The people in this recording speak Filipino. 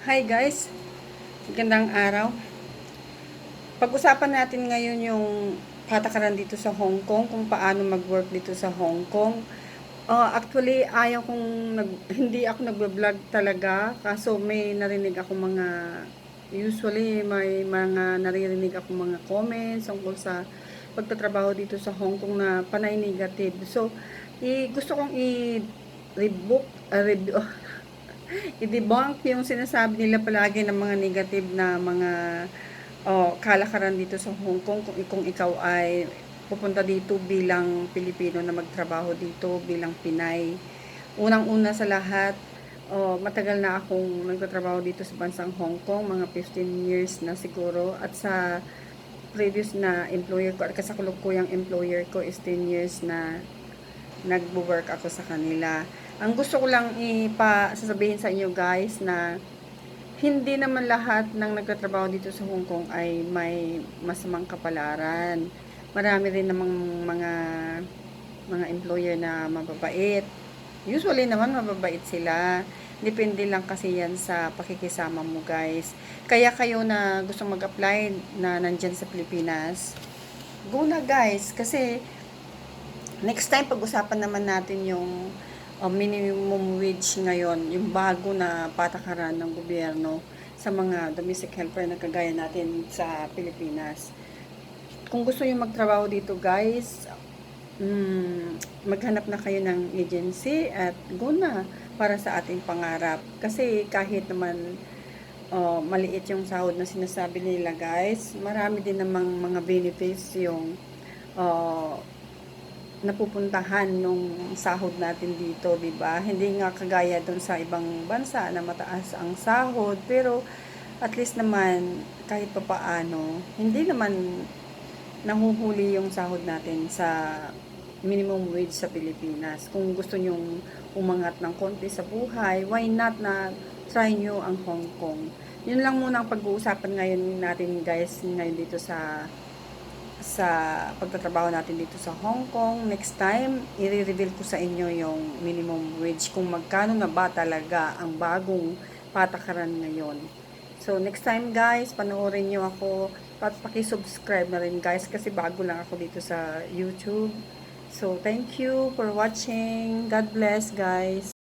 Hi guys, magandang araw. Pag-usapan natin ngayon yung patakaran dito sa Hong Kong, kung paano mag-work dito sa Hong Kong. Actually, hindi ako nagbe-vlog talaga, kaso may narinig ako usually may mga naririnig ako mga comments tungkol sa pagtatrabaho dito sa Hong Kong na panay negative. So, gusto kong review, i-debunk yung sinasabi nila palagi ng mga negative na mga kalakaran dito sa Hong Kong kung ikaw ay pupunta dito bilang Pilipino na magtrabaho dito bilang Pinay. Unang-una sa lahat, matagal na akong nagtatrabaho dito sa bansang Hong Kong, mga 15 years na siguro, at sa previous na employer ko at kasakulukuyang employer ko is 10 years na nagbo-work ako sa kanila. Ang gusto ko lang sasabihin sa inyo guys na hindi naman lahat ng nagtatrabaho dito sa Hong Kong ay may masamang kapalaran. Marami rin namang mga employer na mababait. Usually naman mababait sila. Depende lang kasi yan sa pakikisama mo guys. Kaya kayo na gustong mag-apply na nandyan sa Pilipinas, go na guys. Kasi next time pag-usapan naman natin yung minimum wage ngayon, yung bago na patakaran ng gobyerno sa mga domestic helper na kagaya natin sa Pilipinas. Kung gusto niyo magtrabaho dito guys, maghanap na kayo ng agency at go na para sa ating pangarap. Kasi kahit naman maliit yung sahod na sinasabi nila guys, marami din namang mga benefits yung napupuntahan nung sahod natin dito, 'di ba? Hindi nga kagaya doon sa ibang bansa na mataas ang sahod, pero at least naman kahit papaano, hindi naman nahuhuli yung sahod natin sa minimum wage sa Pilipinas. Kung gusto nyong umangat ng konti sa buhay, why not na try nyo ang Hong Kong? Yun lang muna ang pag-uusapan ngayon natin guys, ngayon dito sa pagtatrabaho natin dito sa Hong Kong. Next time, i-reveal ko sa inyo yung minimum wage, kung magkano na ba talaga ang bagong patakaran ngayon. So, next time guys, panoorin nyo ako. Paki-subscribe na rin guys, kasi bago lang ako dito sa YouTube. So, thank you for watching. God bless guys.